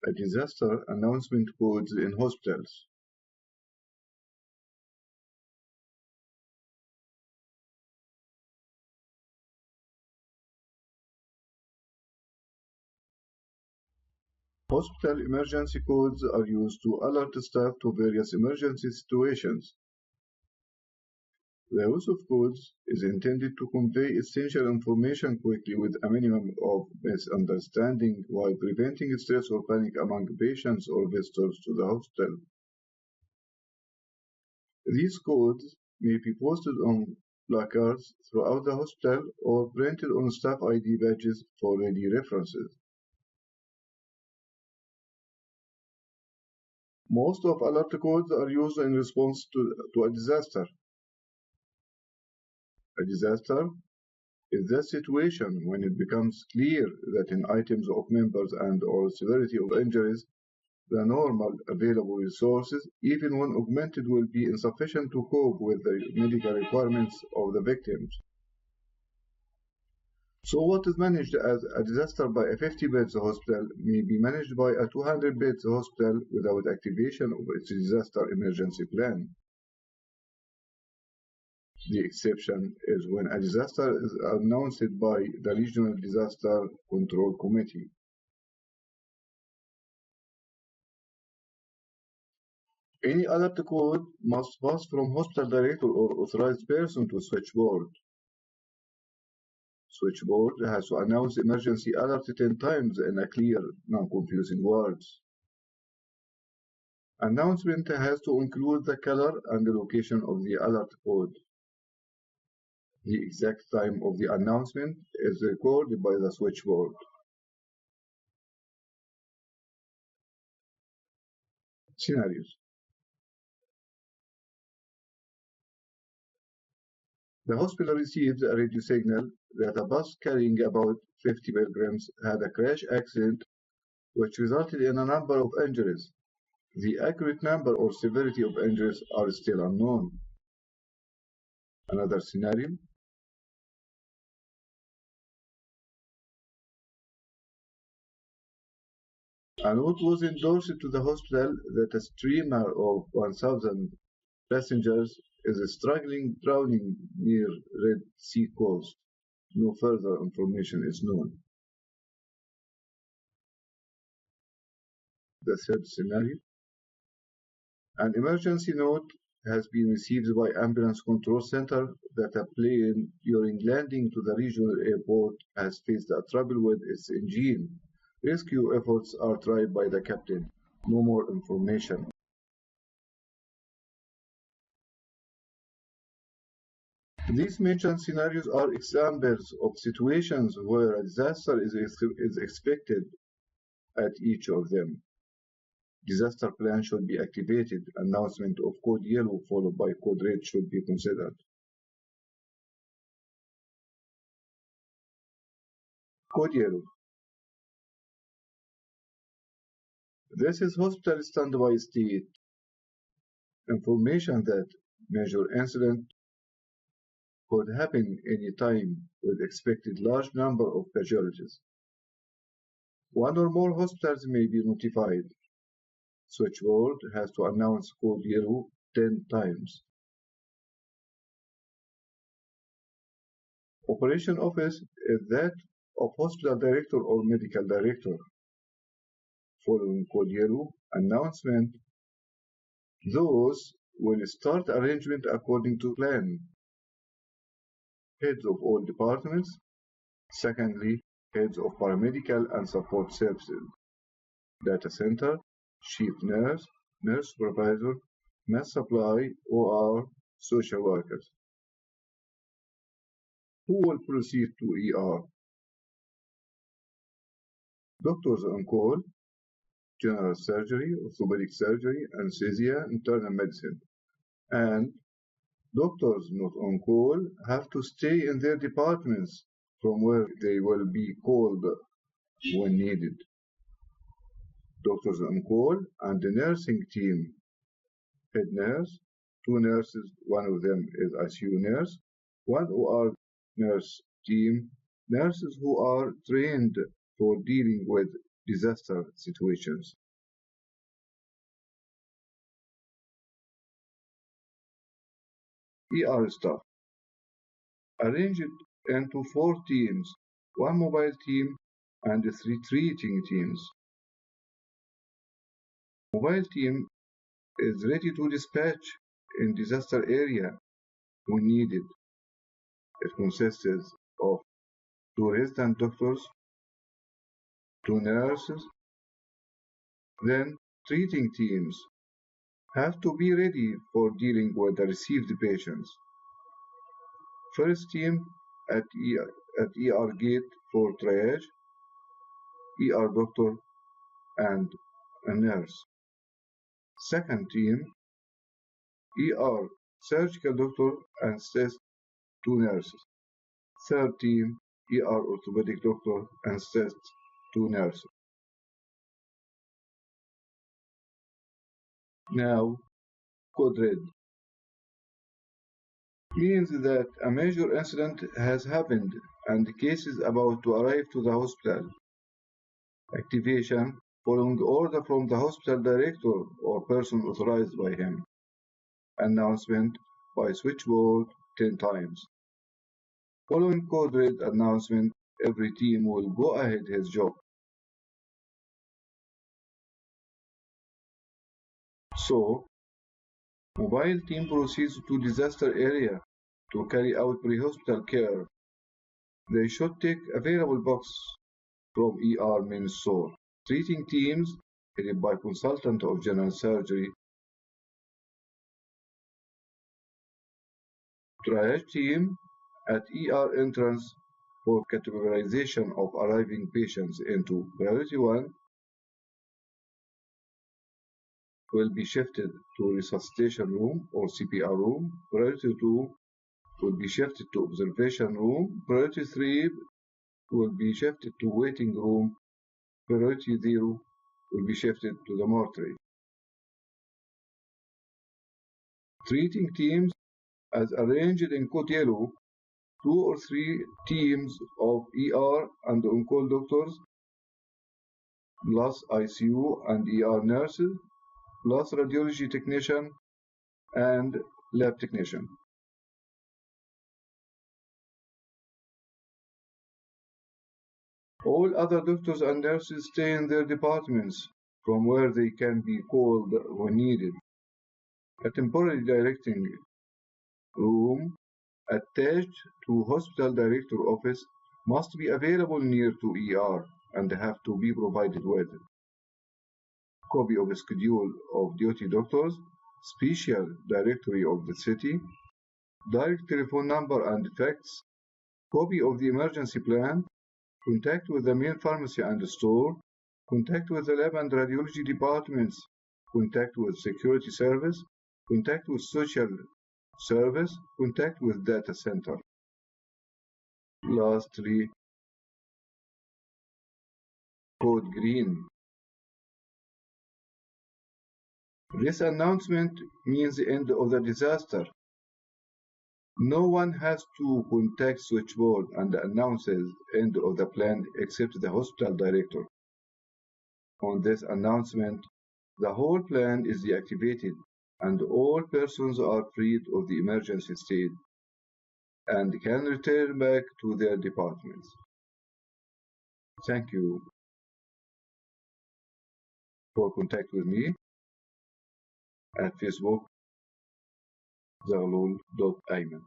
A disaster announcement codes in hospitals. Hospital emergency codes are used to alert staff to various emergency situations. The use of codes is intended to convey essential information quickly with a minimum of misunderstanding while preventing stress or panic among patients or visitors to the hospital. These codes may be posted on placards throughout the hospital or printed on staff ID badges for ready references. Most of alert codes are used in response to a disaster. A disaster is the situation when it becomes clear that in items of members and/or severity of injuries, the normal available resources, even when augmented, will be insufficient to cope with the medical requirements of the victims. So what is managed as a disaster by a 50-bed hospital may be managed by a 200-bed hospital without activation of its disaster emergency plan. The exception is when a disaster is announced by the Regional Disaster Control Committee. Any alert code must pass from hospital director or authorized person to switchboard. Switchboard has to announce emergency alert 10 times in a clear, non-confusing words. Announcement has to include the color and the location of the alert code. The exact time of the announcement is recorded by the switchboard. Scenarios. The hospital received a radio signal that a bus carrying about 50 pilgrims had a crash accident which resulted in a number of injuries. The accurate number or severity of injuries are still unknown. Another scenario. A note was endorsed to the hospital that a steamer of 1,000 passengers is struggling drowning near Red Sea coast. No further information is known. The third scenario. An emergency note has been received by Ambulance Control Center that a plane during landing to the regional airport has faced a trouble with its engine. Rescue efforts are tried by the captain. No more information. These mentioned scenarios are examples of situations where a disaster is expected at each of them. Disaster plan should be activated. Announcement of code yellow followed by code red should be considered. Code yellow. This is hospital standby state. Information that major incident could happen any time with expected large number of casualties. One or more hospitals may be notified. Switchboard has to announce code yellow 10 times. Operation office is that of hospital director or medical director. Following code yellow announcement, those will start arrangement according to plan. Heads of all departments. Secondly, heads of paramedical and support services. Data center, chief nurse, nurse supervisor, mass supply, OR, social workers. Who will proceed to ER? Doctors on call, general surgery, orthopedic surgery, anesthesia, internal medicine. And doctors not on call have to stay in their departments from where they will be called when needed. Doctors on call and the nursing team. Head nurse, 2 nurses, one of them is ICU nurse, 1 OR nurse team, nurses who are trained for dealing with disaster situations. ER staff arranged into 4 teams, 1 mobile team and 3 treating teams. Mobile team is ready to dispatch in disaster area when needed. It consists of 2 resident doctors, 2 nurses. Then treating teams have to be ready for dealing with the received patients. First team at ER gate for triage, ER doctor and a nurse. Second team, ER surgical doctor and assist 2 nurses. Third team, ER orthopedic doctor and assist 2 nurses. Now, code red means that a major incident has happened and the case is about to arrive to the hospital. Activation following order from the hospital director or person authorized by him. Announcement by switchboard 10 times. Following code red announcement, every team will go ahead his job. So, mobile team proceeds to disaster area to carry out pre-hospital care. They should take available box from ER main store. Treating teams headed by consultant of general surgery. Triage team at ER entrance for categorization of arriving patients into priority 1 will be shifted to resuscitation room or CPR room. Priority 2 will be shifted to observation room. Priority 3 will be shifted to waiting room. Priority 0 will be shifted to the mortuary. Treating teams as arranged in code yellow, 2 or 3 teams of ER and on-call doctors, plus ICU and ER nurses, plus radiology technician and lab technician. All other doctors and nurses stay in their departments from where they can be called when needed. A temporary directing room attached to hospital director office must be available near to ER and have to be provided with copy of schedule of duty doctors, special directory of the city, direct telephone number and facts, copy of the emergency plan, contact with the main pharmacy and store, contact with the lab and radiology departments, contact with security service, contact with social service, contact with data center. Lastly, code green. This announcement means the end of the disaster. No one has to contact switchboard and announces end of the plan except the hospital director. On this announcement, the whole plan is deactivated and all persons are freed of the emergency state and can return back to their departments. Thank you for contact with me at Facebook زغلول.أيمن.